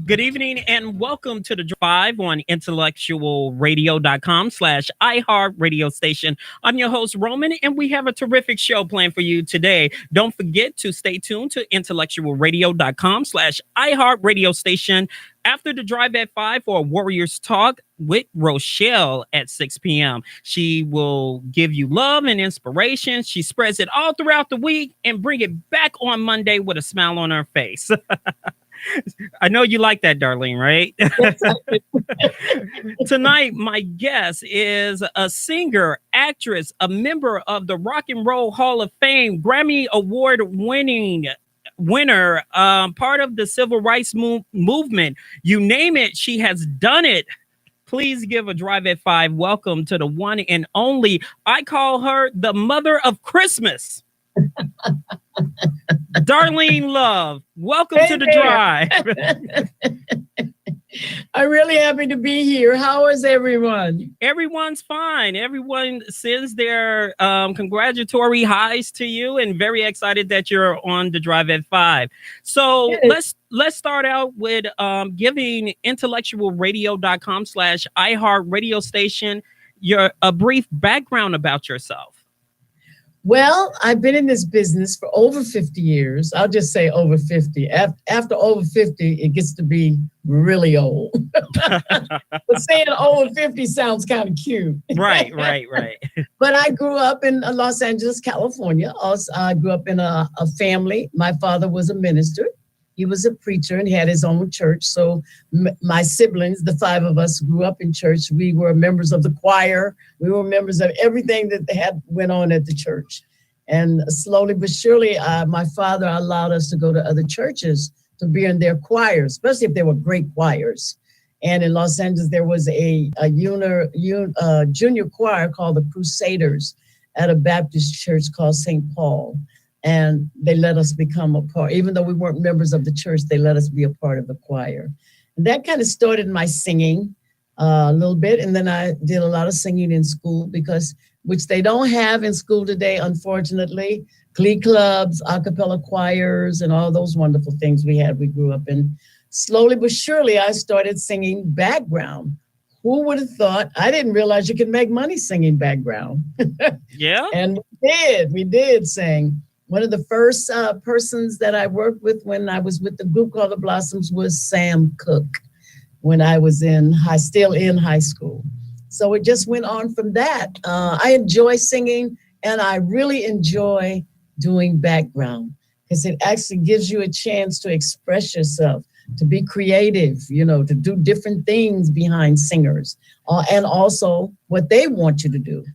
Good evening and welcome to the Drive on IntellectualRadio.com/iHeart radio station. I'm your host, Roman, and we have a terrific show planned for you today. Don't forget to stay tuned to IntellectualRadio.com/iHeart radio station after the Drive at 5 for Warriors Talk with Rochelle at 6 p.m. She will give you love and inspiration. She spreads it all throughout the week and bring it back on Monday with a smile on her face. I know you like that, Darlene, right? Tonight, my guest is a singer, actress, a member of the Rock and Roll Hall of Fame, Grammy Award winner, part of the Civil Rights movement. You name it, she has done it. Please give a Drive at 5 welcome to the one and only. I call her the Mother of Christmas. Darlene Love, welcome to the Drive. I'm really happy to be here. How is everyone? Everyone's fine. Everyone sends their congratulatory highs to you and very excited that you're on the Drive at 5. So let's start out with giving IntellectualRadio.com/iHeart radio station a brief background about yourself. Well, I've been in this business for over 50 years. I'll just say over 50. After over 50, it gets to be really old. But saying over 50 sounds kind of cute. Right. But I grew up in Los Angeles, California. Also, I grew up in a family. My father was a minister. He was a preacher and had his own church. So my siblings, the 5 of us, grew up in church. We were members of the choir. We were members of everything that went on at the church. And slowly but surely, my father allowed us to go to other churches to be in their choirs, especially if they were great choirs. And in Los Angeles, there was a junior choir called the Crusaders at a Baptist church called St. Paul. And they let us become a part, even though we weren't members of the church, they let us be a part of the choir. And that kind of started my singing a little bit. And then I did a lot of singing in school which they don't have in school today, unfortunately. Glee clubs, a cappella choirs, and all those wonderful things we grew up in. Slowly but surely, I started singing background. Who would have thought? I didn't realize you could make money singing background. Yeah. And we did sing. One of the first persons that I worked with when I was with the group called The Blossoms was Sam Cooke when I was still in high school. So it just went on from that. I enjoy singing and I really enjoy doing background because it actually gives you a chance to express yourself, to be creative, to do different things behind singers and also what they want you to do.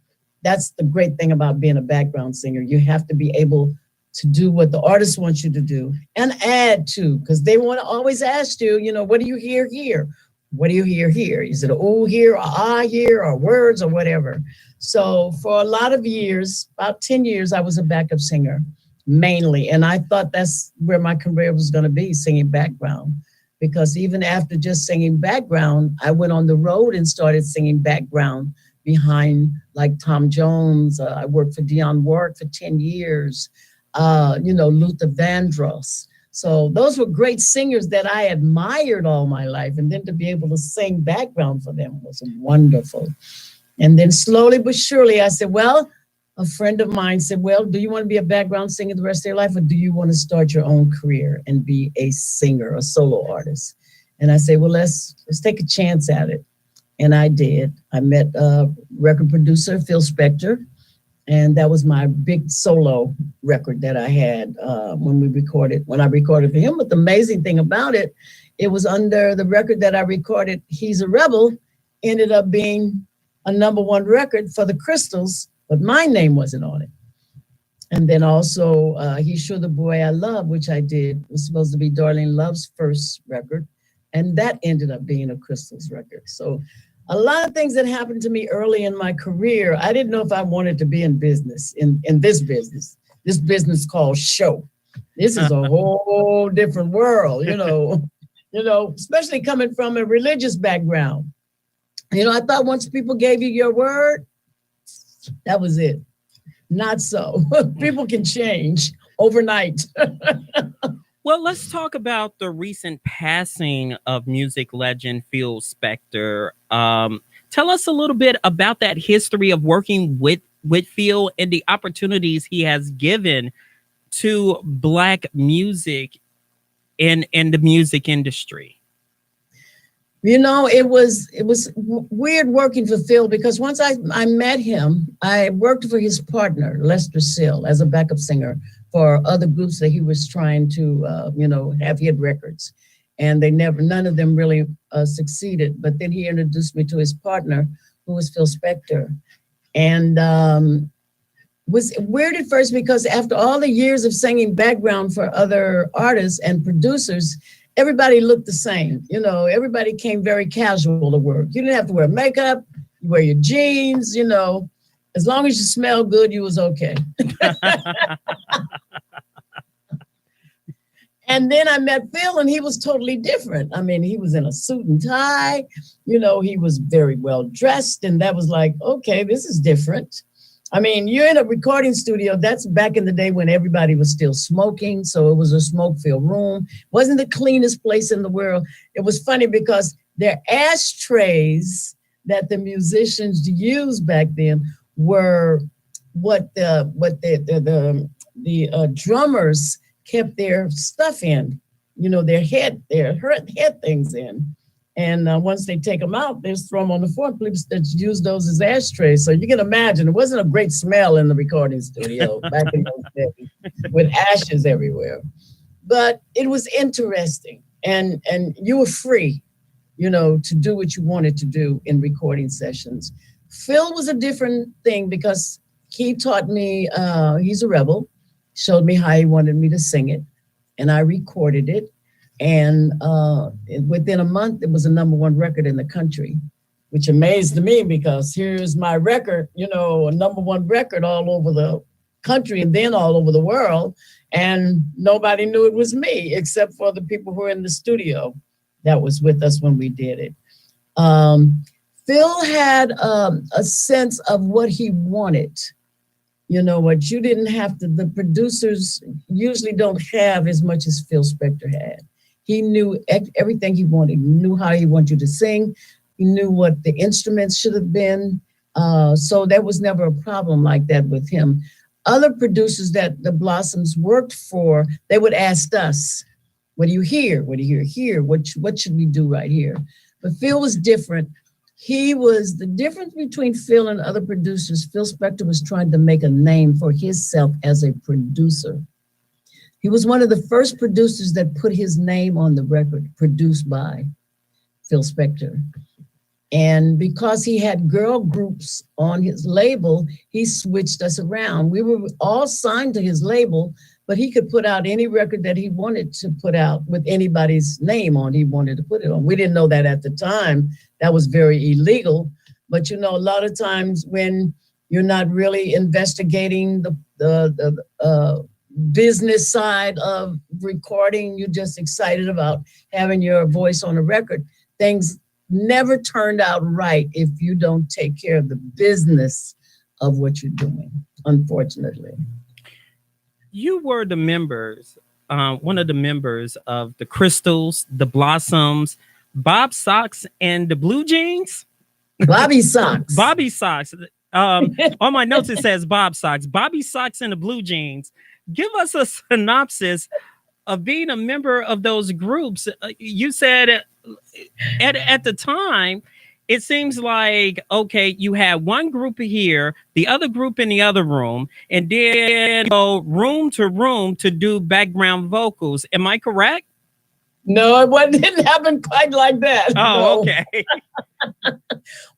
That's the great thing about being a background singer. You have to be able to do what the artist wants you to do and add to, because they want to always ask you, what do you hear here? What do you hear here? Is it ooh here or ah here or words or whatever? So for a lot of years, about 10 years, I was a backup singer mainly. And I thought that's where my career was going to be, singing background. Because even after just singing background, I went on the road and started singing background behind like Tom Jones. I worked for Dionne Warwick for 10 years, Luther Vandross. So those were great singers that I admired all my life. And then to be able to sing background for them was wonderful. And then slowly but surely I said, a friend of mine said, do you want to be a background singer the rest of your life? Or do you want to start your own career and be a singer, a solo artist? And I said, let's take a chance at it. And I did. I met record producer, Phil Spector. And that was my big solo record that I had when I recorded for him. But the amazing thing about it, it was under the record that I recorded, He's a Rebel, ended up being a #1 record for the Crystals, but my name wasn't on it. And then also, He's Sure the Boy I Love, which I did, was supposed to be Darlene Love's first record. And that ended up being a Crystals record. So a lot of things that happened to me early in my career, I didn't know if I wanted to be in business, in this business called show. This is a whole different world, especially coming from a religious background. I thought once people gave you your word, that was it. Not so. People can change overnight. Well, let's talk about the recent passing of music legend Phil Spector. Tell us a little bit about that history of working with Phil and the opportunities he has given to Black music in the music industry. It was weird working for Phil because once I met him, I worked for his partner, Lester Sill, as a backup singer for other groups that he was trying to, have hit records. And none of them really succeeded. But then he introduced me to his partner, who was Phil Spector. And was weird at first because after all the years of singing background for other artists and producers, everybody looked the same. Everybody came very casual to work. You didn't have to wear makeup, you wear your jeans, as long as you smell good, you was okay. And then I met Phil and he was totally different. I mean, he was in a suit and tie, he was very well dressed. And that was like, okay, this is different. I mean, you're in a recording studio. That's back in the day when everybody was still smoking. So it was a smoke-filled room. Wasn't the cleanest place in the world. It was funny because their ashtrays that the musicians used back then were what the drummers kept their stuff in, their head things in. And once they take them out, they just throw them on the floor. People that use those as ashtrays. So you can imagine it wasn't a great smell in the recording studio back in those days with ashes everywhere. But it was interesting. And you were free, to do what you wanted to do in recording sessions. Phil was a different thing because he taught me, he's a rebel, showed me how he wanted me to sing it. And I recorded it. And within a month, it was a #1 record in the country, which amazed me because here's my record, a #1 record all over the country and then all over the world. And nobody knew it was me except for the people who were in the studio that was with us when we did it. Phil had a sense of what he wanted. What you didn't have to, the producers usually don't have as much as Phil Spector had. He knew everything he wanted. He knew how he wanted you to sing. He knew what the instruments should have been. So there was never a problem like that with him. Other producers that the Blossoms worked for, they would ask us, what do you hear? What do you hear here? What should we do right here? But Phil was different. He was the difference between Phil and other producers. Phil Spector was trying to make a name for himself as a producer. He was one of the first producers that put his name on the record, produced by Phil Spector. And because he had girl groups on his label, he switched us around. We were all signed to his label, but he could put out any record that he wanted to put out with anybody's name on. He wanted to put it on. We didn't know that at the time. That was very illegal. But a lot of times when you're not really investigating the business side of recording, you're just excited about having your voice on a record. Things never turned out right if you don't take care of the business of what you're doing, unfortunately. You were the members, one of the members of the Crystals, the Blossoms, Bob Sox, and the Blue Jeans. Bobby Sox. Bobby Sox. On my notes, it says Bob Sox. Bobby Sox and the Blue Jeans. Give us a synopsis of being a member of those groups. You said at the time, it seems like, okay, you had one group here, the other group in the other room, and then go room to room to do background vocals. Am I correct? No, it didn't happen quite like that. Oh, No. okay.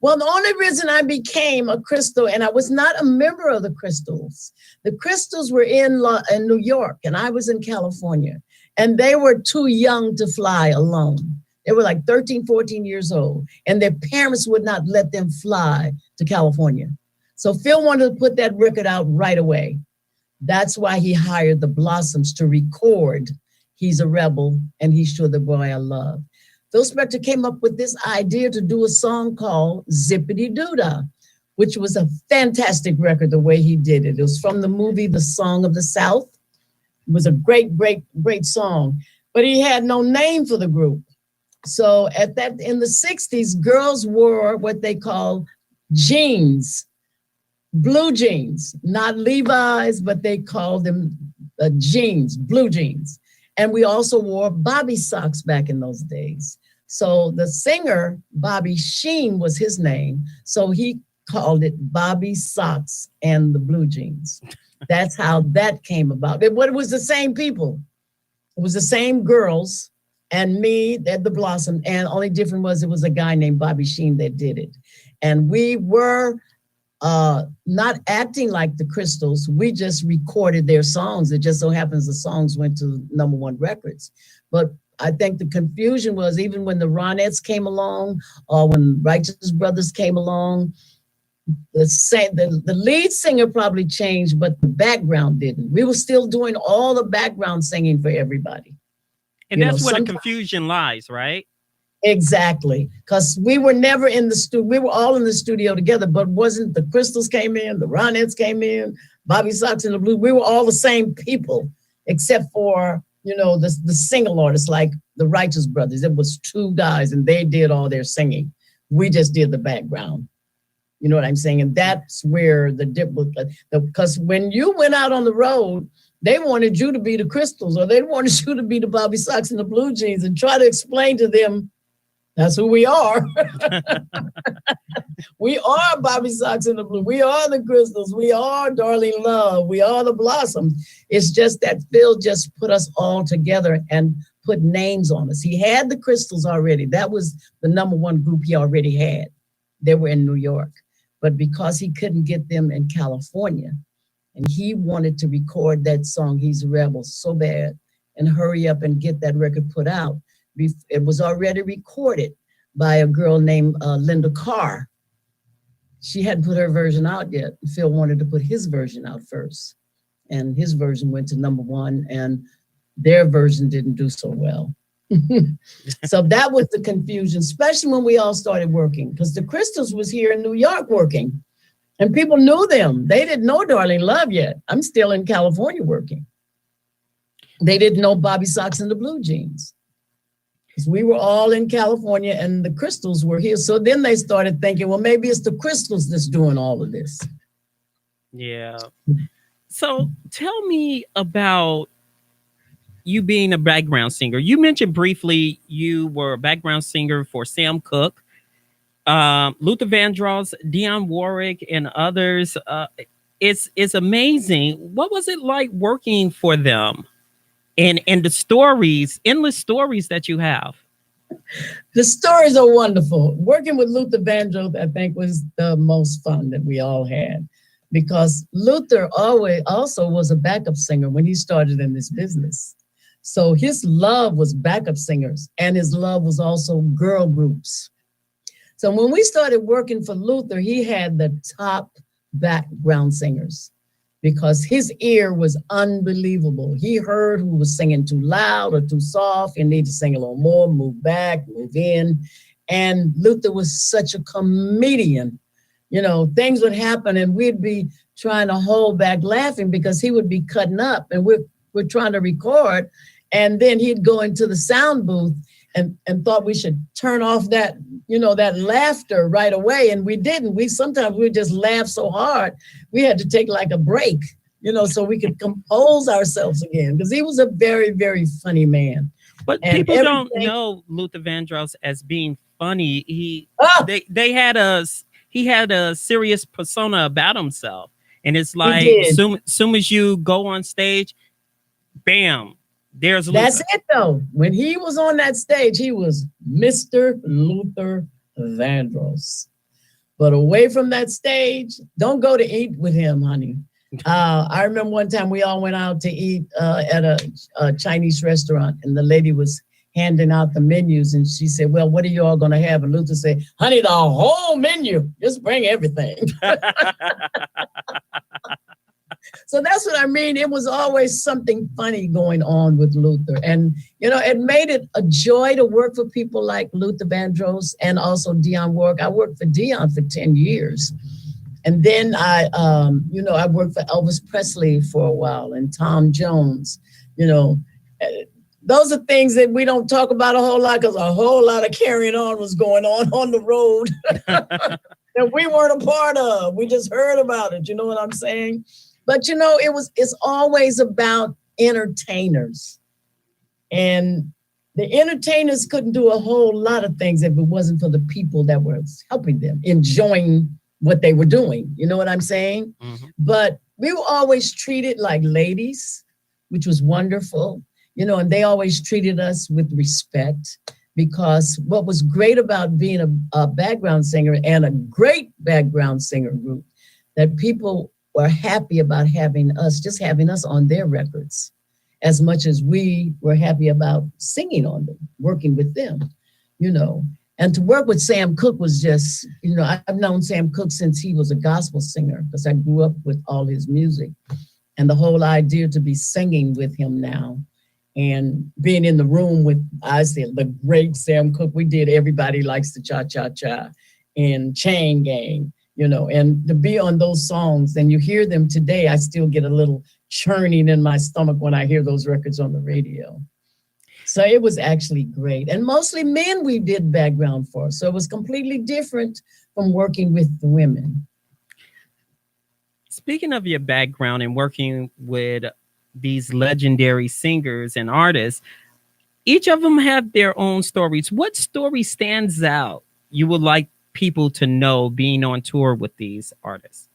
Well, the only reason I became a Crystal, and I was not a member of the Crystals. The Crystals were in New York, and I was in California, and they were too young to fly alone. They were like 13, 14 years old, and their parents would not let them fly to California. So Phil wanted to put that record out right away. That's why he hired the Blossoms to record He's a Rebel and He's Sure the Boy I Love. Phil Spector came up with this idea to do a song called Zippity Doo-Dah, which was a fantastic record the way he did it. It was from the movie The Song of the South, was a great, great, great song. But he had no name for the group. So in the 60s, girls wore what they call jeans, blue jeans, not Levi's, but they called them jeans, blue jeans. And we also wore bobby socks back in those days. So the singer, Bobby Sheen was his name. So he called it Bobby Socks and the Blue Jeans. That's how that came about. It was the same people. It was the same girls and me at the Blossom. And only different was it was a guy named Bobby Sheen that did it. And we were not acting like the Crystals. We just recorded their songs. It just so happens the songs went to #1 records. But I think the confusion was even when the Ronettes came along or when Righteous Brothers came along, the lead singer probably changed, but the background didn't. We were still doing all the background singing for everybody. And that's where the confusion lies, right? Exactly. Because we were never in the studio. We were all in the studio together, but wasn't the Crystals came in, the Ronettes came in, Bobby Socks and the Blue. We were all the same people, except for, the single artists like the Righteous Brothers. It was 2 guys and they did all their singing. We just did the background. You know what I'm saying? And that's where the difference, because when you went out on the road, they wanted you to be the Crystals or they wanted you to be the Bobby Socks and the Blue Jeans and try to explain to them, that's who we are. We are Bobby Socks and the Blue. We are the Crystals. We are Darlene Love. We are the Blossoms. It's just that Phil just put us all together and put names on us. He had the Crystals already. That was the #1 group he already had. They were in New York. But because he couldn't get them in California, and he wanted to record that song, He's a Rebel, so bad, and hurry up and get that record put out. It was already recorded by a girl named Linda Carr. She hadn't put her version out yet. Phil wanted to put his version out first. And his version went to #1, and their version didn't do so well. So that was the confusion, especially when we all started working, because the Crystals was here in New York working and people knew them. They didn't know Darlene Love yet. I'm still in California working. They didn't know Bobby Socks and the Blue Jeans because we were all in California and the Crystals were here. So then they started thinking, well, maybe it's the Crystals that's doing all of this. Yeah. So tell me about you being a background singer. You mentioned briefly you were a background singer for Sam Cooke, Luther Vandross, Dionne Warwick, and others. It's amazing. What was it like working for them, and the endless stories that you have? The stories are wonderful. Working with Luther Vandross, I think, was the most fun that we all had, because Luther also was a backup singer when he started in this business. So his love was backup singers, and his love was also girl groups. So when we started working for Luther, he had the top background singers because his ear was unbelievable. He heard who was singing too loud or too soft and need to sing a little more, move back, move in. And Luther was such a comedian. Things would happen and we'd be trying to hold back laughing because he would be cutting up and we're trying to record, and then he'd go into the sound booth and thought we should turn off that laughter right away. And we didn't. Sometimes we just laugh so hard, we had to take like a break, so we could compose ourselves again, because he was a very, very funny man. But people don't know Luther Vandross as being funny. He had a serious persona about himself. And it's like, soon as you go on stage, bam, there's Luther. That's it, though. When he was on that stage, he was Mr. Luther Vandross. But away from that stage, don't go to eat with him, honey. I remember one time we all went out to eat at a Chinese restaurant, and the lady was handing out the menus, and she said, well, what are you all going to have? And Luther said, honey, the whole menu. Just bring everything. So that's what I mean. It was always something funny going on with Luther. And, it made it a joy to work for people like Luther Vandross and also Dionne Warwick. I worked for Dionne for 10 years. And then I worked for Elvis Presley for a while and Tom Jones. you know. Uh, Those are things that we don't talk about a whole lot because a whole lot of carrying on was going on the road that we weren't a part of. We just heard about it. You know what I'm saying? But it's always about entertainers. And the entertainers couldn't do a whole lot of things if it wasn't for the people that were helping them, enjoying what they were doing. You know what I'm saying? Mm-hmm. But we were always treated like ladies, which was wonderful, and they always treated us with respect, because what was great about being a background singer and a great background singer group, that people were happy about having us on their records, as much as we were happy about singing on them, working with them, And to work with Sam Cooke was just, I've known Sam Cooke since he was a gospel singer, because I grew up with all his music. And the whole idea to be singing with him now and being in the room with, I said, the great Sam Cooke, we did Everybody Likes the Cha-Cha-Cha and Chain Gang, and to be on those songs, and you hear them today, I still get a little churning in my stomach when I hear those records on the radio. So it was actually great. And mostly men we did background for. So it was completely different from working with the women. Speaking of your background and working with these legendary singers and artists, each of them have their own stories. What story stands out you would like people to know being on tour with these artists?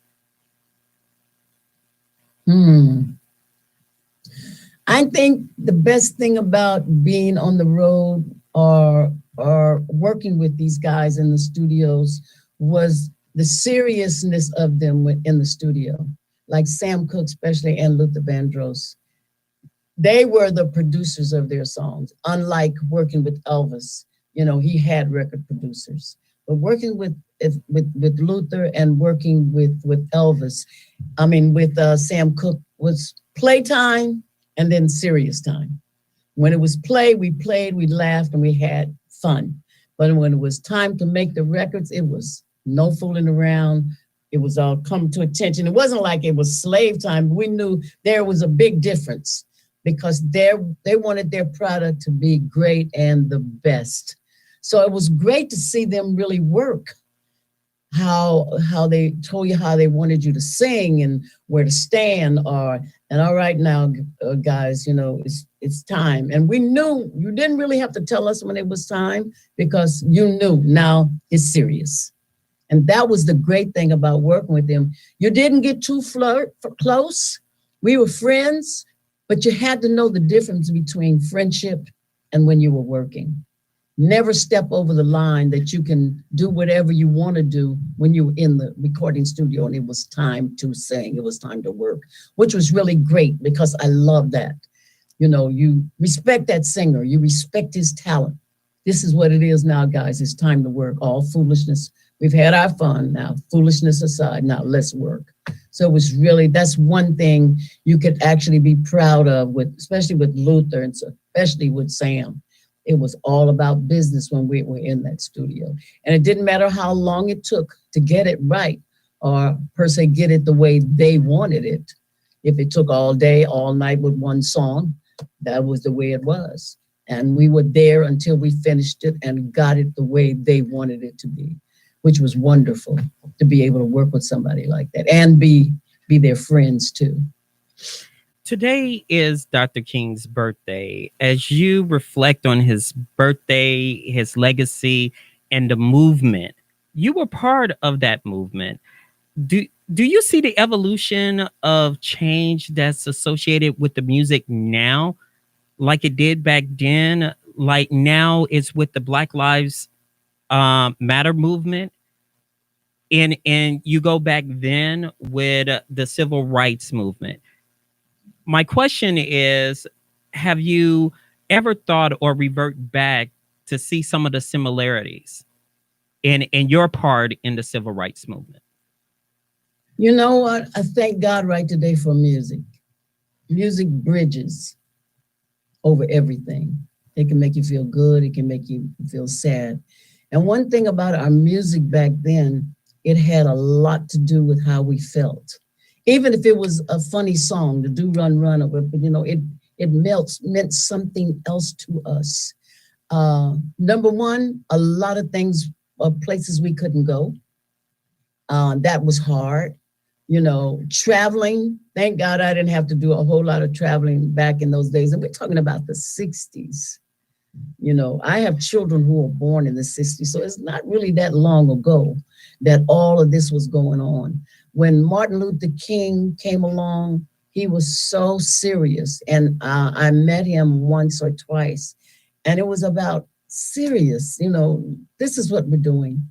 I think the best thing about being on the road or working with these guys in the studios was the seriousness of them in the studio, like Sam Cooke especially and Luther Vandross. They were the producers of their songs, unlike working with Elvis. He had record producers. But working with Luther and working with Elvis, with Sam Cooke, was playtime and then serious time. When it was play, we played, we laughed, and we had fun. But when it was time to make the records, it was no fooling around. It was all come to attention. It wasn't like it was slave time. We knew there was a big difference, because they wanted their product to be great and the best. So it was great to see them really work, how they told you how they wanted you to sing and where to stand, and all right now, guys, it's time. And we knew you didn't really have to tell us when it was time, because you knew now it's serious. And that was the great thing about working with them. You didn't get too close. We were friends, but you had to know the difference between friendship and when you were working. Never step over the line that you can do whatever you want to do when you're in the recording studio and it was time to sing, it was time to work, which was really great, because I love that. You respect that singer, you respect his talent. This is what it is now, guys. It's time to work. All foolishness. We've had our fun now. Foolishness aside, now let's work. So it was really, that's one thing you could actually be proud of, especially with Luther and especially with Sam. It was all about business when we were in that studio. And it didn't matter how long it took to get it right, or per se get it the way they wanted it. If it took all day, all night with one song, that was the way it was. And we were there until we finished it and got it the way they wanted it to be, which was wonderful to be able to work with somebody like that and be their friends too. Today is Dr. King's birthday. As you reflect on his birthday, his legacy, and the movement, you were part of that movement. Do you see the evolution of change that's associated with the music now, like it did back then? Like now it's with the Black Lives Matter movement, and you go back then with the civil rights movement. My question is, have you ever thought or revert back to see some of the similarities in your part in the civil rights movement? You know what? I thank God right today for music. Music bridges over everything. It can make you feel good. It can make you feel sad. And one thing about our music back then, it had a lot to do with how we felt. Even if it was a funny song, the Do Run Run, but It meant something else to us. Number one, a lot of things, places we couldn't go. That was hard. Traveling. Thank God I didn't have to do a whole lot of traveling back in those days. And we're talking about the 60s. I have children who were born in the 60s, so it's not really that long ago that all of this was going on. When Martin Luther King came along, he was so serious. And I met him once or twice, and it was about serious. This is what we're doing.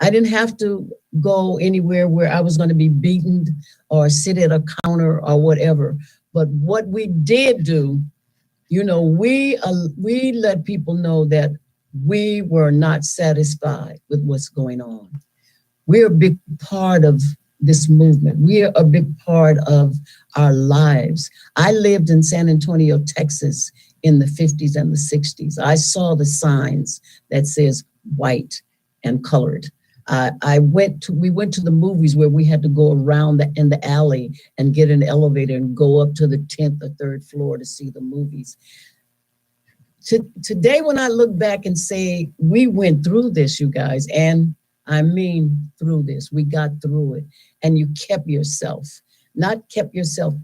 I didn't have to go anywhere where I was going to be beaten or sit at a counter or whatever. But what we did do, we let people know that we were not satisfied with what's going on. We're a big part of this movement. We're a big part of our lives. I lived in San Antonio, Texas in the 50s and the 60s. I saw the signs that says white and colored. We went to the movies where we had to go around in the alley and get an elevator and go up to the 10th or 3rd floor to see the movies. Today, when I look back and say, we went through this, you guys, and I mean through this, we got through it, and you kept yourself, not kept yourself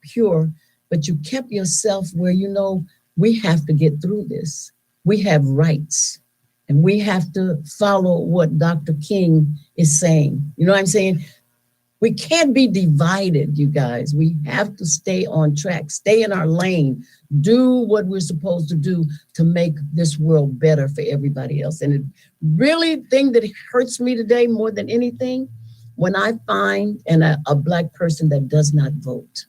pure, but you kept yourself where, we have to get through this. We have rights. And we have to follow what Dr. King is saying. You know what I'm saying? We can't be divided, you guys. We have to stay on track, stay in our lane, do what we're supposed to do to make this world better for everybody else. And the really thing that hurts me today more than anything, when I find a Black person that does not vote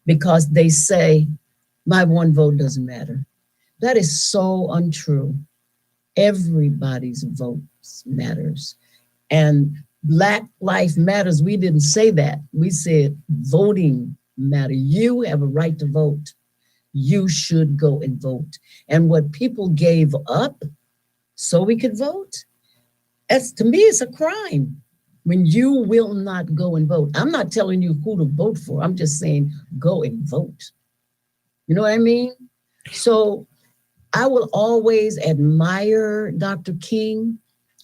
because they say, my one vote doesn't matter. That is so untrue. Everybody's vote matters. And Black life matters. We didn't say that. We said voting matters. You have a right to vote. You should go and vote. And what people gave up so we could vote, to me, it's a crime when you will not go and vote. I'm not telling you who to vote for. I'm just saying go and vote. You know what I mean? So I will always admire Dr. King.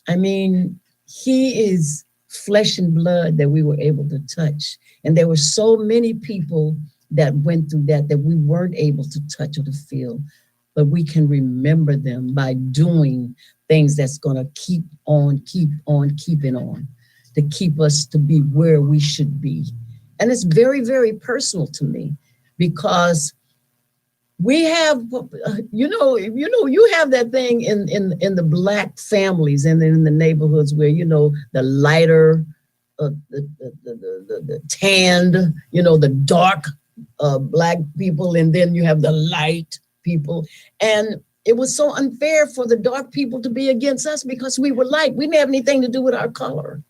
I mean, he is flesh and blood that we were able to touch. And there were so many people that went through that we weren't able to touch or to feel. But we can remember them by doing things that's going to keep on keeping on, to keep us to be where we should be. And it's very, very personal to me because we have, you have that thing in the Black families and in the neighborhoods where, the lighter, the tanned, the dark Black people, and then you have the light people. And it was so unfair for the dark people to be against us because we were light. We didn't have anything to do with our color.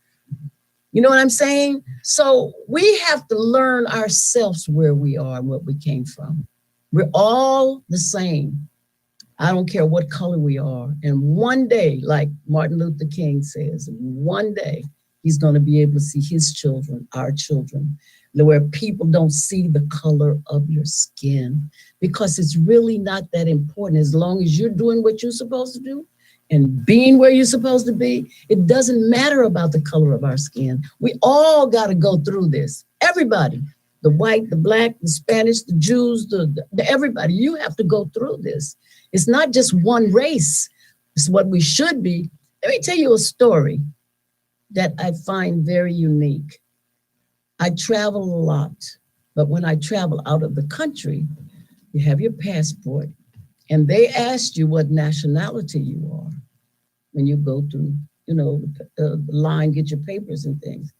You know what I'm saying? So we have to learn ourselves where we are and what we came from. We're all the same. I don't care what color we are. And one day, like Martin Luther King says, one day he's going to be able to see his children, our children, where people don't see the color of your skin, because it's really not that important. As long as you're doing what you're supposed to do and being where you're supposed to be, it doesn't matter about the color of our skin. We all got to go through this. Everybody. The white, the Black, the Spanish, the Jews, the everybody, you have to go through this. It's not just one race. It's what we should be. Let me tell you a story that I find very unique. I travel a lot, but when I travel out of the country, you have your passport, and they asked you what nationality you are when you go through, the line, get your papers and things.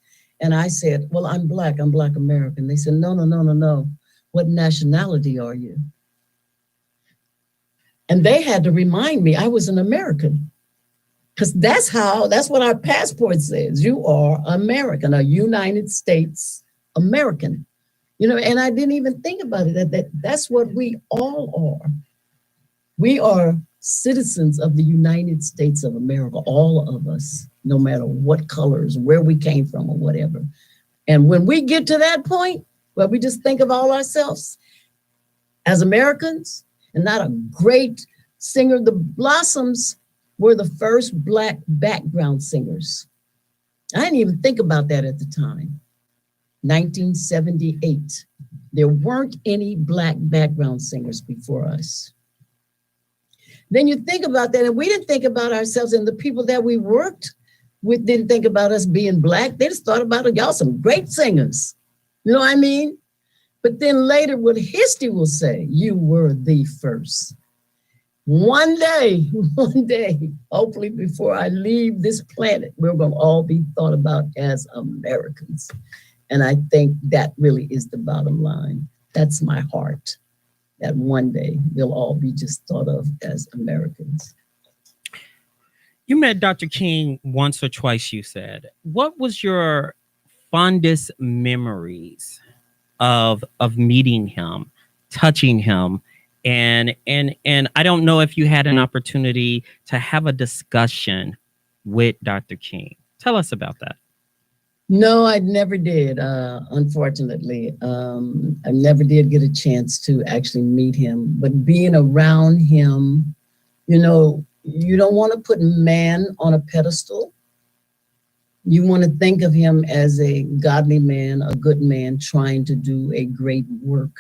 And I said, well, I'm Black American. They said, no. What nationality are you? And they had to remind me I was an American. Because that's what our passport says. You are American, a United States American. And I didn't even think about it. That's what we all are. We are citizens of the United States of America, all of us, no matter what colors, where we came from or whatever. And when we get to that point where we just think of all ourselves, as Americans, and not a great singer. The Blossoms were the first Black background singers. I didn't even think about that at the time. 1978. There weren't any Black background singers before us. Then you think about that, and we didn't think about ourselves, and the people that we worked with didn't think about us being Black. They just thought about it, y'all some great singers. You know what I mean? But then later, what history will say, you were the first. One day, hopefully before I leave this planet, we're going to all be thought about as Americans. And I think that really is the bottom line. That's my heart, that one day we'll all be just thought of as Americans. You met Dr. King once or twice, you said. What was your fondest memories of meeting him, touching him? And I don't know if you had an opportunity to have a discussion with Dr. King. Tell us about that. No, I never did. Unfortunately, I never did get a chance to actually meet him. But being around him, you know, you don't want to put man on a pedestal. You want to think of him as a godly man, a good man trying to do a great work.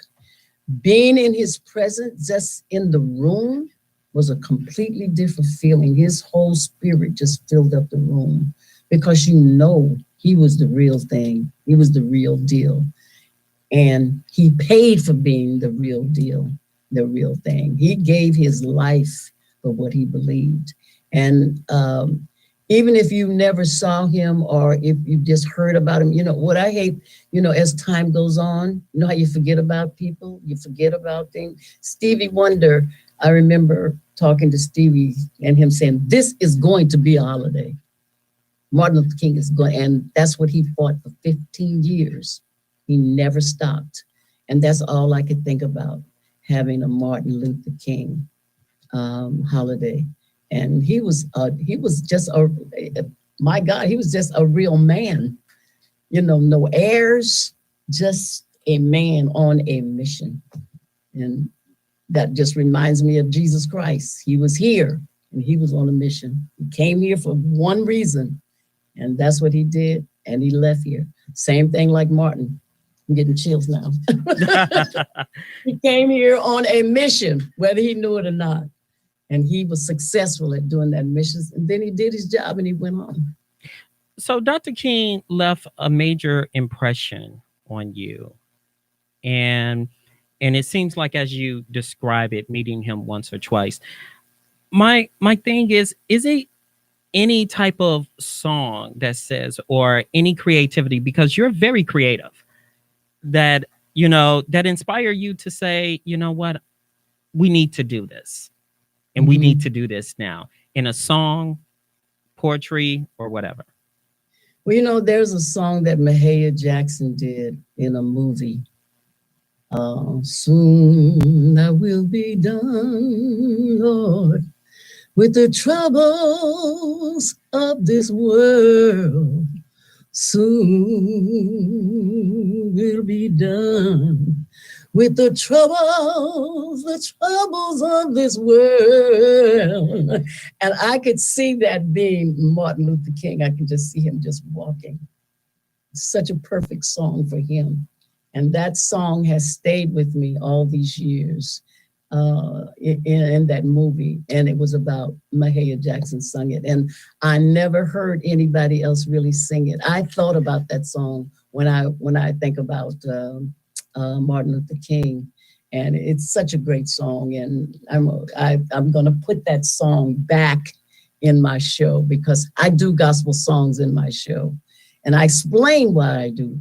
Being in his presence, just in the room, was a completely different feeling. His whole spirit just filled up the room because you know he was the real thing. He was the real deal. And he paid for being the real deal, the real thing. He gave his life for what he believed. And even if you never saw him or if you just heard about him, you know, what I hate, you know, as time goes on, you know how you forget about people, you forget about things. Stevie Wonder, I remember talking to Stevie and him saying, this is going to be a holiday. Martin Luther King is going, and that's what he fought for 15 years. He never stopped. And that's all I could think about, having a Martin Luther King holiday. And he was just my God, he was just a real man. You know, no heirs, just a man on a mission. And that just reminds me of Jesus Christ. He was here and he was on a mission. He came here for one reason, and that's what he did. And he left here. Same thing like Martin. I'm getting chills now. He came here on a mission, whether he knew it or not. And he was successful at doing that mission. And then he did his job and he went home. So Dr. King left a major impression on you. And it seems like, as you describe it, meeting him once or twice, my thing is it any type of song that says, or any creativity, because you're very creative, that, you know, that inspire you to say, you know what, we need to do this. And we need to do this now, in a song, poetry, or whatever. Well, you know, there's a song that Mahalia Jackson did in a movie. Soon I will be done, Lord, with the troubles of this world. Soon we'll be done with the troubles of this world. And I could see that being Martin Luther King. I can just see him just walking. Such a perfect song for him. And that song has stayed with me all these years in that movie. And it was about Mahalia Jackson sung it. And I never heard anybody else really sing it. I thought about that song when I think about Martin Luther King, and it's such a great song. And I'm going to put that song back in my show, because I do gospel songs in my show, and I explain why I do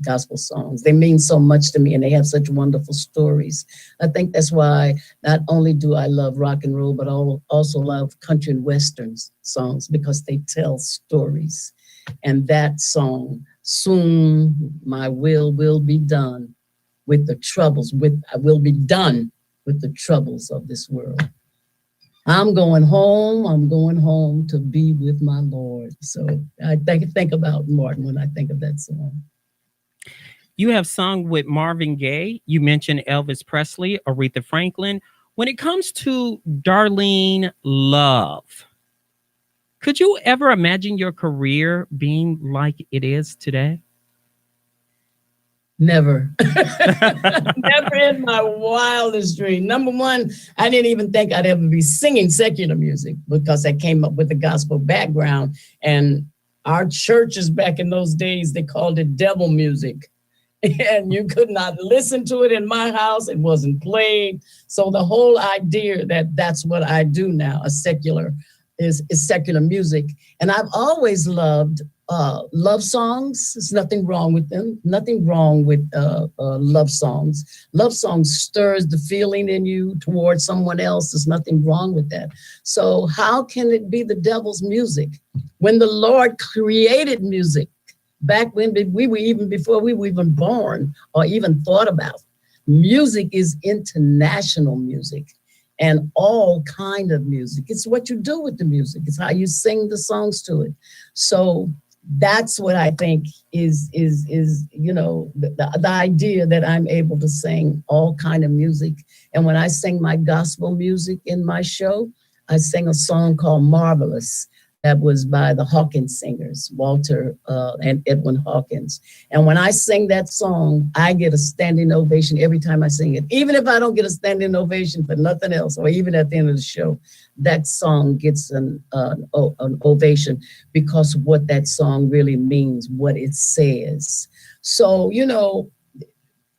gospel songs. They mean so much to me, and they have such wonderful stories. I think that's why not only do I love rock and roll, but I also love country and western songs, because they tell stories. And that song, soon my will be done with the troubles, I will be done with the troubles of this world. I'm going home to be with my Lord. So I think about Martin when I think of that song. You have sung with Marvin Gaye. You mentioned Elvis Presley, Aretha Franklin. When it comes to Darlene Love, could you ever imagine your career being like it is today? Never. Never in my wildest dream. Number one, I didn't even think I'd ever be singing secular music because I came up with a gospel background. And our churches back in those days, they called it devil music. And you could not listen to it in my house. It wasn't played. So the whole idea that that's what I do now, a secular, is secular music. And I've always loved love songs. There's nothing wrong with them. Nothing wrong with love songs. Love songs stirs the feeling in you towards someone else. There's nothing wrong with that. So how can it be the devil's music when the Lord created music? Back when we were even before we were even born or even thought about. Music is international music and all kind of music. It's what you do with the music. It's how you sing the songs to it. So that's what I think is the idea that I'm able to sing all kind of music. And when I sing my gospel music in my show, I sing a song called Marvelous. That was by the Hawkins singers, Walter and Edwin Hawkins. And when I sing that song, I get a standing ovation every time I sing it. Even if I don't get a standing ovation for nothing else, or even at the end of the show, that song gets an ovation because of what that song really means, what it says. So,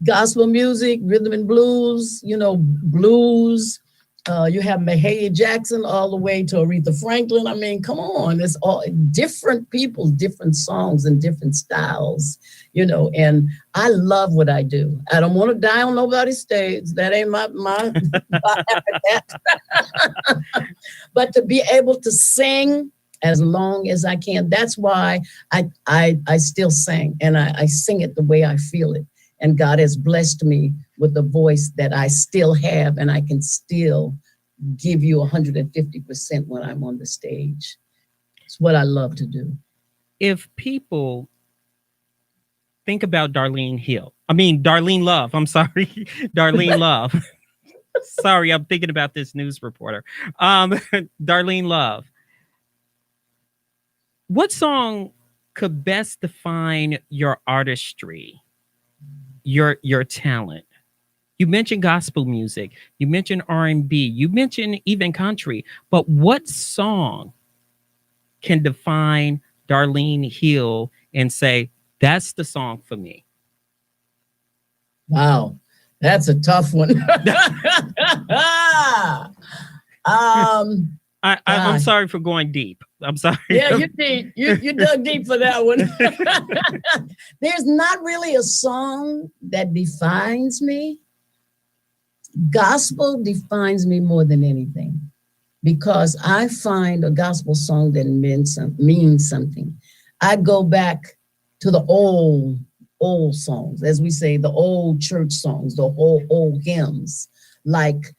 gospel music, rhythm and blues, blues. You have Mahalia Jackson all the way to Aretha Franklin. I mean, come on, it's all different people, different songs and different styles, and I love what I do. I don't want to die on nobody's stage. That ain't my but to be able to sing as long as I can, that's why I still sing, and I sing it the way I feel it. And God has blessed me with a voice that I still have, and I can still give you 150% when I'm on the stage. It's what I love to do. If people think about Darlene Love, I'm sorry, Darlene Love. Sorry, I'm thinking about this news reporter. Darlene Love. What song could best define your artistry? Your talent. You mentioned gospel music, you mentioned R&B, you mentioned even country, but what song can define Darlene Hill and say, that's the song for me? Wow, that's a tough one. I'm sorry for going deep. I'm sorry. Yeah, you deep. You dug deep for that one. There's not really a song that defines me. Gospel defines me more than anything because I find a gospel song that means something. I go back to the old songs, as we say, the old church songs, the old hymns, like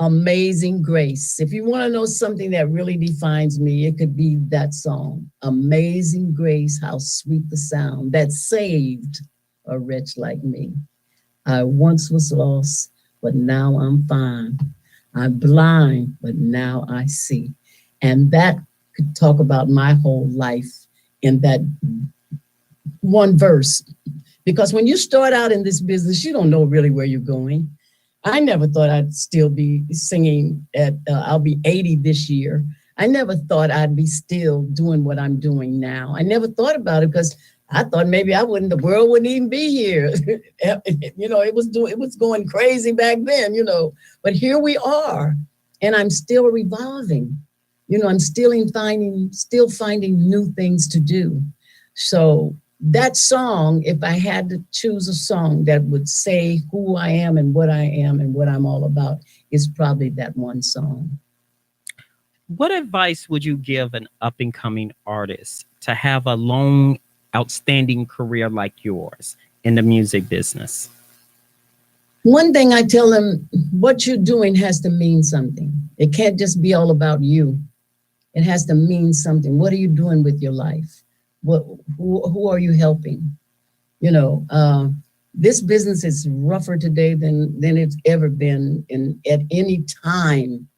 Amazing Grace. If you want to know something that really defines me, it could be that song. Amazing Grace, how sweet the sound that saved a wretch like me. I once was lost, but now I'm fine. I'm blind, but now I see. And that could talk about my whole life in that one verse. Because when you start out in this business, you don't know really where you're going. I never thought I'd still be singing I'll be 80 this year. I never thought I'd be still doing what I'm doing now. I never thought about it because I thought maybe the world wouldn't even be here. It was going crazy back then, but here we are and I'm still revolving. I'm still finding new things to do. So that song, if I had to choose a song that would say who I am and what I'm all about, is probably that one song. What advice would you give an up-and-coming artist to have a long, outstanding career like yours in the music business? One thing I tell them, what you're doing has to mean something. It can't just be all about you. It has to mean something. What are you doing with your life? Who are you helping? This business is rougher today than it's ever been at any time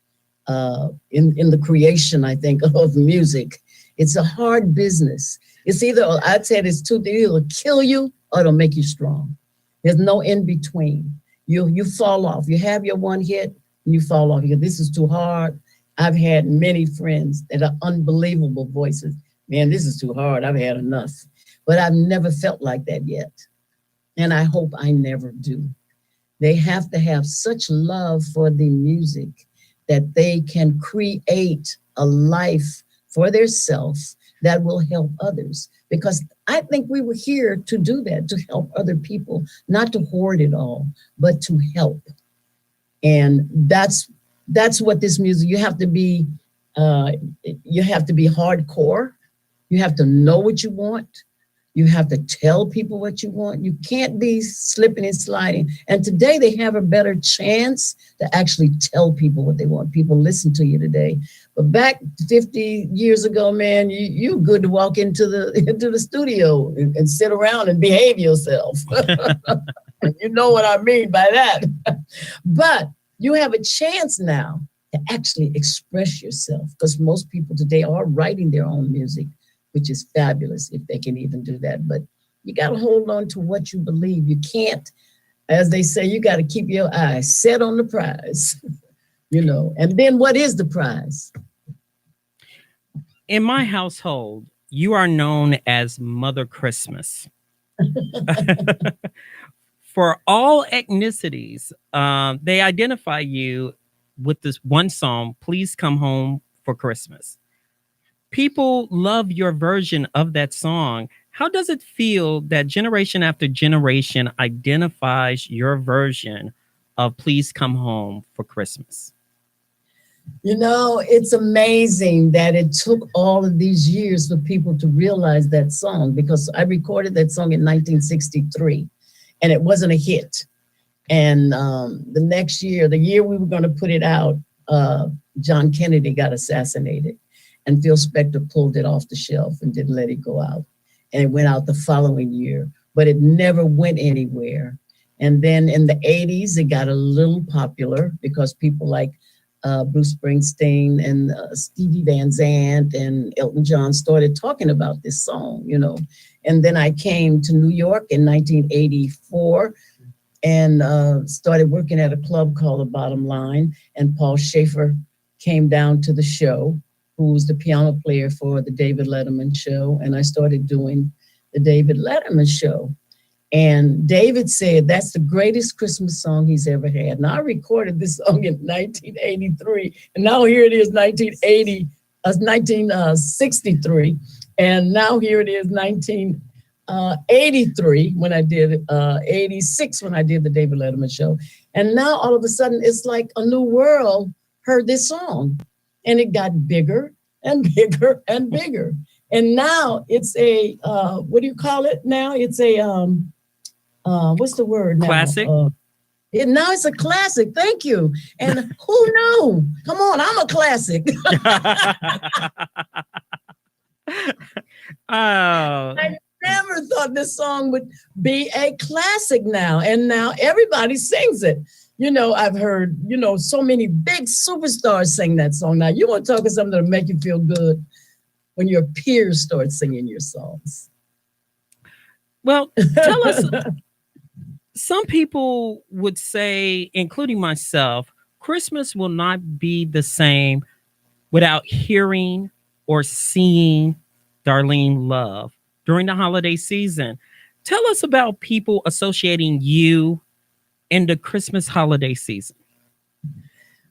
in the creation, I think, of music. It's a hard business. It's either, I'd say it's two things, it'll kill you or it'll make you strong. There's no in between. You fall off. You have your one hit and you fall off. You go, this is too hard. I've had many friends that are unbelievable voices. Man, this is too hard. I've had enough. But I've never felt like that yet. And I hope I never do. They have to have such love for the music that they can create a life for themselves that will help others. Because I think we were here to do that, to help other people, not to hoard it all, but to help. And that's what this music, you have to be hardcore. You have to know what you want. You have to tell people what you want. You can't be slipping and sliding. And today they have a better chance to actually tell people what they want. People listen to you today. But back 50 years ago, man, you good to walk into the studio and sit around and behave yourself. You know what I mean by that. But you have a chance now to actually express yourself, because most people today are writing their own music, which is fabulous if they can even do that. But you got to hold on to what you believe. You can't, as they say, you got to keep your eyes set on the prize, And then what is the prize? In my household, you are known as Mother Christmas. For all ethnicities, they identify you with this one song, Please Come Home for Christmas. People love your version of that song. How does it feel that generation after generation identifies your version of Please Come Home for Christmas? It's amazing that it took all of these years for people to realize that song, because I recorded that song in 1963 and it wasn't a hit. And the next year, the year we were going to put it out, John Kennedy got assassinated. And Phil Spector pulled it off the shelf and didn't let it go out. And it went out the following year, but it never went anywhere. And then in the 80s, it got a little popular because people like Bruce Springsteen and Stevie Van Zandt and Elton John started talking about this song, And then I came to New York in 1984 and started working at a club called The Bottom Line. And Paul Schaefer came down to the show, who was the piano player for the David Letterman show. And I started doing the David Letterman show. And David said, that's the greatest Christmas song he's ever had. Now, I recorded this song in 1983, and now here it is 1963. And now here it is 1983 when I did it, 86 when I did the David Letterman show. And now all of a sudden, it's like a new world heard this song. And it got bigger and bigger and bigger. And now it's a, what do you call it now? It's a, what's the word now? Classic? Now it's a classic. Thank you. And who knew? Come on, I'm a classic. I never thought this song would be a classic now. And now everybody sings it. I've heard, so many big superstars sing that song. Now, you want to talk about something that'll make you feel good when your peers start singing your songs. Well, tell us, some people would say, including myself, Christmas will not be the same without hearing or seeing Darlene Love during the holiday season. Tell us about people associating you in the Christmas holiday season.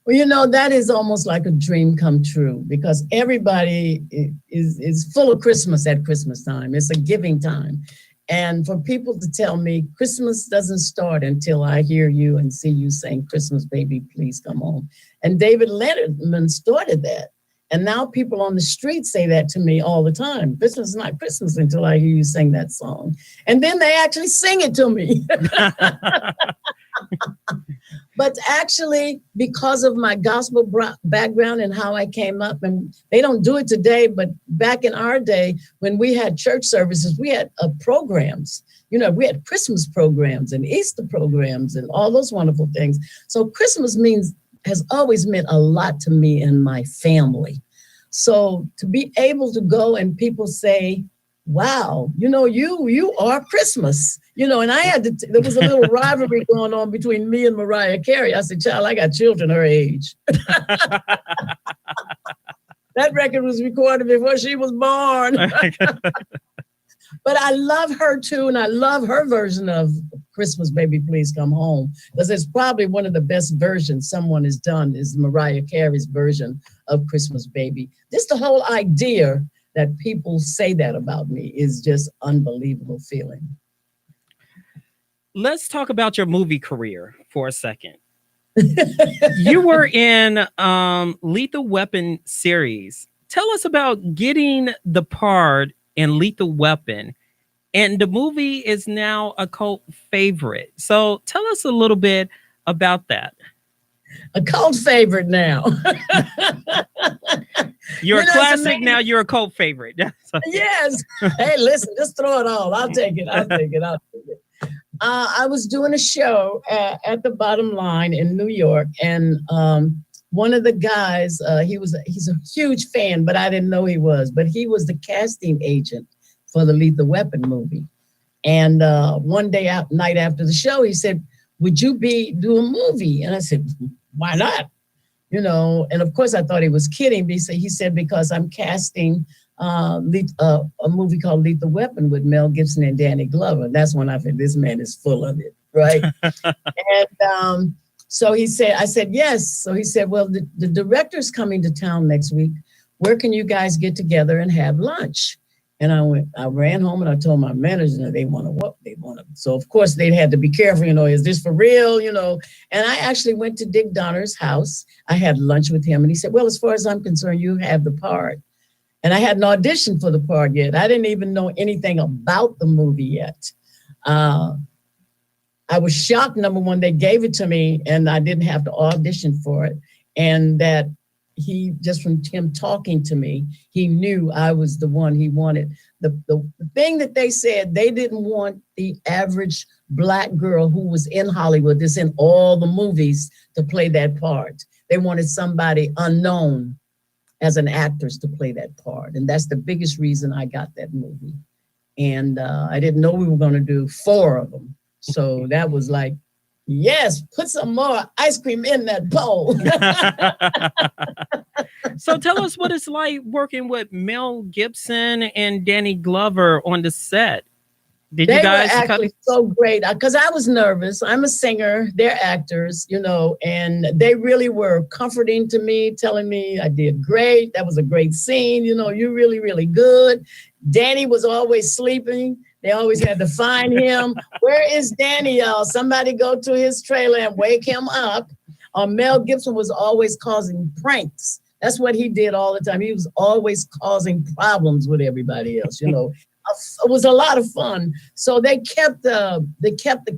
Well, that is almost like a dream come true, because everybody is full of Christmas at Christmas time. It's a giving time. And for people to tell me Christmas doesn't start until I hear you and see you saying, Christmas, baby, please come home. And David Letterman started that. And now people on the street say that to me all the time. Christmas is not Christmas until I hear you sing that song. And then they actually sing it to me. But actually, because of my gospel background and how I came up, and they don't do it today, but back in our day, when we had church services, we had programs we had Christmas programs and Easter programs and all those wonderful things. So Christmas has always meant a lot to me and my family. So to be able to go and people say, wow, you are Christmas, and there was a little rivalry going on between me and Mariah Carey. I said, child, I got children her age. That record was recorded before she was born. But I love her too, and I love her version of Christmas Baby Please Come Home, because it's probably one of the best versions someone has done is Mariah Carey's version of Christmas Baby. Just the whole idea that people say that about me is just unbelievable feeling. Let's talk about your movie career for a second. You were in Lethal Weapon series. Tell us about getting the part in Lethal Weapon. And the movie is now a cult favorite. So tell us a little bit about that. A cult favorite now. You're a classic, now you're a cult favorite. Yes. Hey, listen, just throw it all. I'll take it. I was doing a show at the Bottom Line in New York, and one of the guys, he's a huge fan, but I didn't know he was. But he was the casting agent for the Lethal Weapon movie. And one night after the show, he said, "Would you do a movie?" And I said, "Why not?" And of course I thought he was kidding. But he said because I'm casting a movie called Lethal Weapon with Mel Gibson and Danny Glover. That's when I said, this man is full of it, right? And so I said, yes. So he said, well, the director's coming to town next week. Where can you guys get together and have lunch? And I ran home and I told my manager, they want to. So of course they had to be careful, is this for real, And I actually went to Dick Donner's house. I had lunch with him and he said, well, as far as I'm concerned, you have the part. And I hadn't auditioned for the part yet. I didn't even know anything about the movie yet. I was shocked, number one, they gave it to me and I didn't have to audition for it. And that he, just from him talking to me, he knew I was the one he wanted. The thing that they said, they didn't want the average Black girl who was in Hollywood, that's in all the movies, to play that part. They wanted somebody unknown as an actress to play that part. And that's the biggest reason I got that movie. And I didn't know we were going to do 4 of them. So that was like, yes, put some more ice cream in that bowl. So tell us what it's like working with Mel Gibson and Danny Glover on the set. They were actually so great because I was nervous. I'm a singer. They're actors, and they really were comforting to me, telling me I did great. That was a great scene. You're really, really good. Danny was always sleeping. They always had to find him. Where is Danny, y'all? Somebody go to his trailer and wake him up. Mel Gibson was always causing pranks. That's what he did all the time. He was always causing problems with everybody else, It was a lot of fun. So they kept the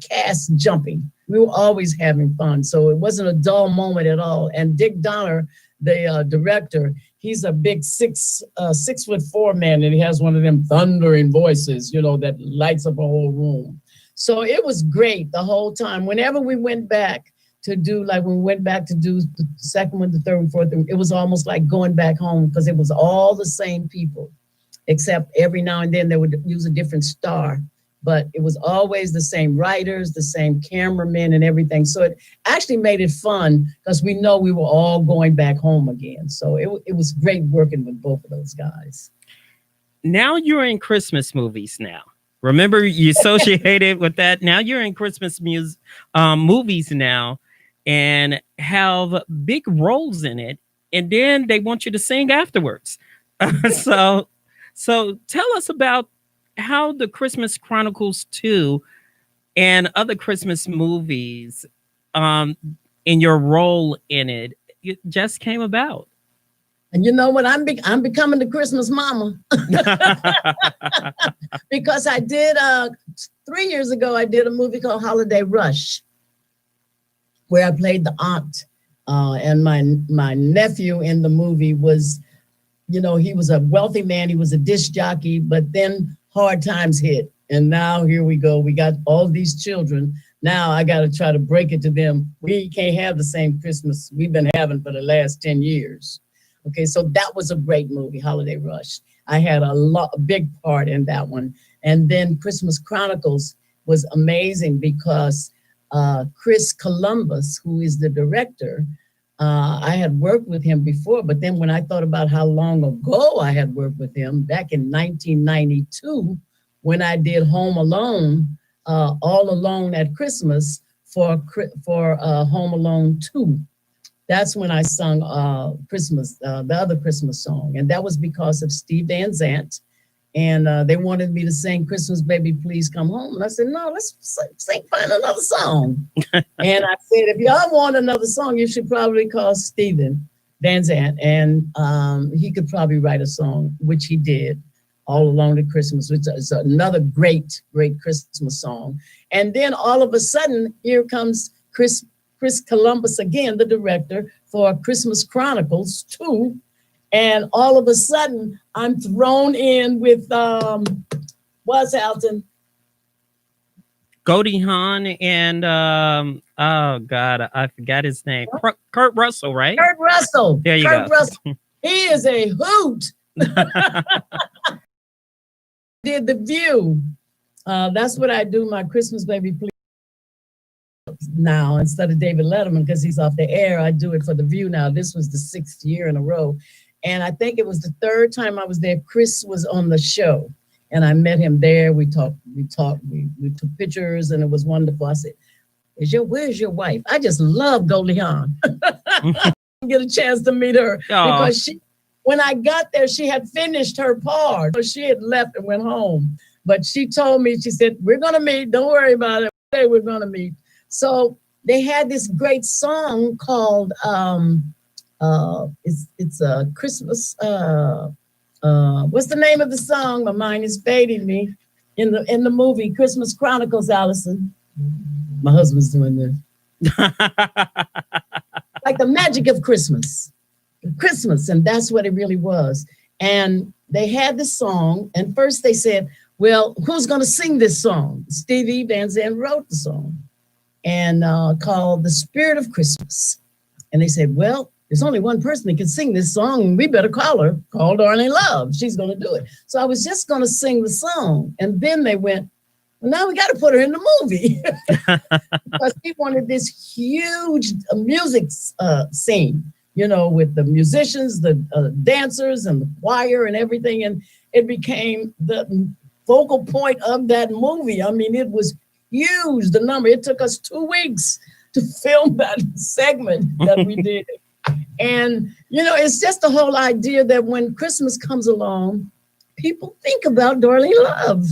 cast jumping. We were always having fun. So it wasn't a dull moment at all. And Dick Donner, the director, he's a big 6'4" man, and he has one of them thundering voices, that lights up a whole room. So it was great the whole time. Whenever we went back to do, the second one, the third and fourth, it was almost like going back home because it was all the same people. Except every now and then they would use a different star, but it was always the same writers, the same cameramen and everything. So it actually made it fun because we know we were all going back home again. So it was great working with both of those guys. Now you're in Christmas movies now. Remember, you associated with that. Now you're in Christmas movies now and have big roles in it. And then they want you to sing afterwards. So tell us about how the Christmas Chronicles 2 and other Christmas movies and your role in it just came about. And you know what? I'm becoming the Christmas mama. Because I did 3 years ago, I did a movie called Holiday Rush, where I played the aunt. And my nephew in the movie was, he was a wealthy man. He was a disc jockey, but then hard times hit And now here we go. We got all these children. Now I got to try to break it to them. We can't have the same Christmas we've been having for the last 10 years. Okay, so that was a great movie, Holiday Rush. I had a big part in that one. And then Christmas Chronicles was amazing because Chris Columbus, who is the director, I had worked with him before, but then when I thought about how long ago I had worked with him, back in 1992, when I did Home Alone, All Alone at Christmas for Home Alone 2. That's when I sung Christmas, the other Christmas song. And that was because of Steve Van Zandt. And they wanted me to sing Christmas Baby, Please Come Home. And I said, no, let's find another song. And I said, if y'all want another song, you should probably call Steven Van Zandt. And he could probably write a song, which he did, All Alone at Christmas, which is another great, great Christmas song. And then all of a sudden, here comes Chris Columbus again, the director for Christmas Chronicles 2. And all of a sudden, I'm thrown in with what's Alton? Goldie Hawn and oh God, I forgot his name. Kurt Russell, right? Kurt Russell. There you Kurt go. Russell. He is a hoot. Did The View. That's what I do, my Christmas Baby Please. Now, instead of David Letterman, because he's off the air, I do it for The View now. This was the 6th year in a row. And I think it was the 3rd time I was there. Chris was on the show and I met him there. We talked, we took pictures and it was wonderful. I said, where's your wife? I just love Goldie Hawn. Get a chance to meet her. Aww. Because when I got there, she had finished her part. She had left and went home. But she told me, she said, we're going to meet. Don't worry about it. One day we're going to meet. So they had this great song called, it's a Christmas, what's the name of the song? My mind is fading me. In the movie, Christmas Chronicles, Allison. My husband's doing this. Like the magic of Christmas. Christmas, and that's what it really was. And they had this song, and first they said, well, who's going to sing this song? Stevie Van Zandt wrote the song, and called The Spirit of Christmas. And they said, well, there's only one person that can sing this song, and we better call her. Call Darlene Love. She's going to do it. So I was just going to sing the song. And then they went, well, now we got to put her in the movie. Because he wanted this huge music scene, you know, with the musicians, the dancers, and the choir and everything. And it became the focal point of that movie. I mean, it was huge, the number. It took us 2 weeks to film that segment that we did. And, you know, it's just the whole idea that when Christmas comes along, people think about Darlene Love.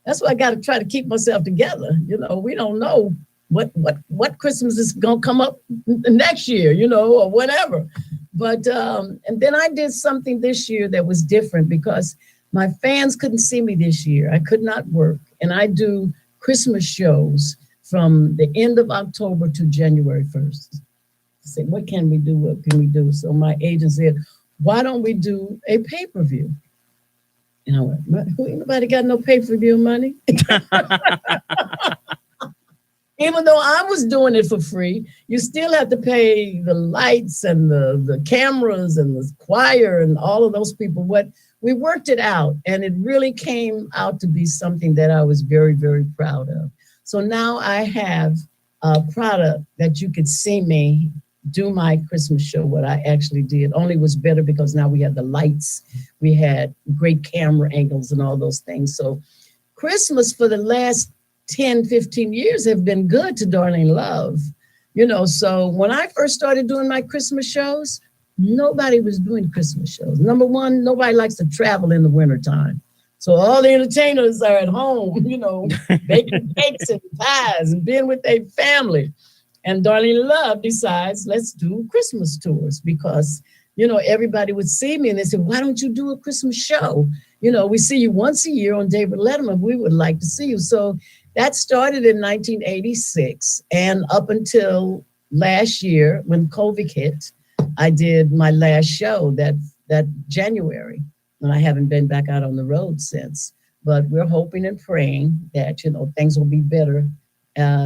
That's why I got to try to keep myself together. You know, we don't know what Christmas is going to come up next year, you know, or whatever. But, and then I did something this year that was different because my fans couldn't see me this year. I could not work. And I do Christmas shows from the end of October to January 1st. I said, what can we do? What can we do? So my agent said, why don't we do a pay-per-view? And I went, anybody got no pay-per-view money? Even though I was doing it for free, you still have to pay the lights and the cameras and the choir and all of those people. We worked it out, and it really came out to be something that I was very, very proud of. So now I have a product that you could see me do my Christmas show. What I actually did only was better because now we had the lights, we had great camera angles and all those things. So Christmas for the last 10, 15 years have been good to Darlene Love. You know, so when I first started doing my Christmas shows, nobody was doing Christmas shows. Number one, nobody likes to travel in the wintertime. So all the entertainers are at home, you know, baking cakes and pies and being with their family. And Darlene Love decides, let's do Christmas tours because, you know, everybody would see me and they said, why don't you do a Christmas show? You know, we see you once a year on David Letterman. We would like to see you. So that started in 1986. And up until last year, when COVID hit, I did my last show that January. And I haven't been back out on the road since. but we're hoping and praying that, things will be better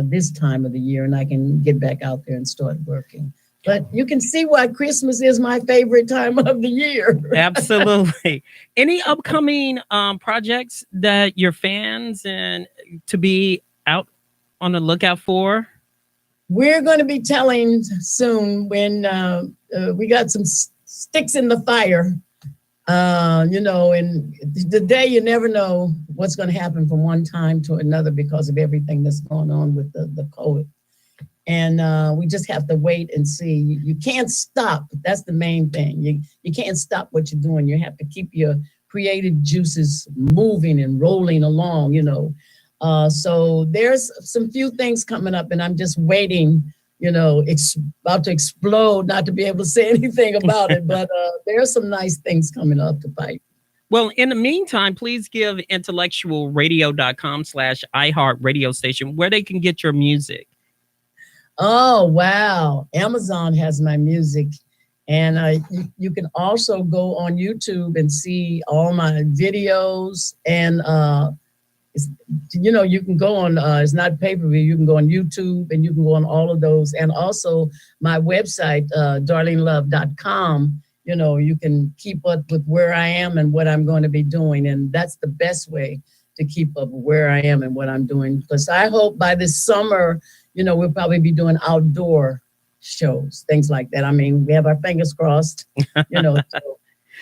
this time of the year and I can get back out there and start working. But you can see why Christmas is my favorite time of the year. Absolutely. Any upcoming projects that your fans and to be out on the lookout for? We're going to be telling soon when we got some sticks in the fire, and the day you never know what's going to happen from one time to another because of everything that's going on with the COVID. And we just have to wait and see. You can't stop. That's the main thing. You can't stop what you're doing. You have to keep your creative juices moving and rolling along, So there's some few things coming up, and I'm just waiting, about to explode, not to be able to say anything about it, but there's some nice things coming up to fight. Well, in the meantime, please give IntellectualRadio.com/iHeart radio station where they can get your music. Oh, wow. Amazon has my music. And you can also go on YouTube and see all my videos. And, you can go on, it's not pay-per-view, you can go on YouTube and you can go on all of those. And also my website, darlenelove.com, you can keep up with where I am and what I'm going to be doing. And that's the best way to keep up with where I am and what I'm doing. Because I hope by this summer, we'll probably be doing outdoor shows, things like that. I mean, we have our fingers crossed, so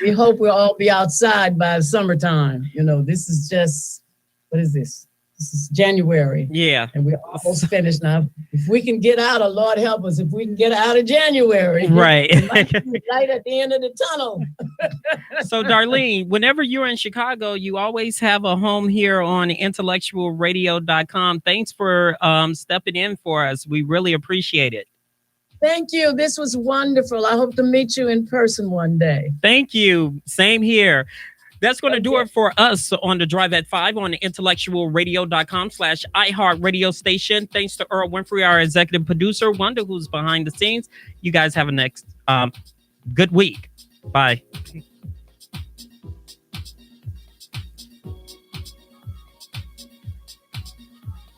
we hope we'll all be outside by the summertime. This is just, what is this? This is January. Yeah. And we're almost finished now. If we can get out, Lord help us, if we can get out of January. Right. Light at the end of the tunnel. So, Darlene, whenever you're in Chicago, you always have a home here on IntellectualRadio.com. Thanks for stepping in for us. We really appreciate it. Thank you. This was wonderful. I hope to meet you in person one day. Thank you. Same here. That's going to do it for us on the Drive at 5 on IntellectualRadio.com/iHeart radio station. Thanks to Earl Winfrey, our executive producer, Wanda, who's behind the scenes. You guys have a next good week. Bye.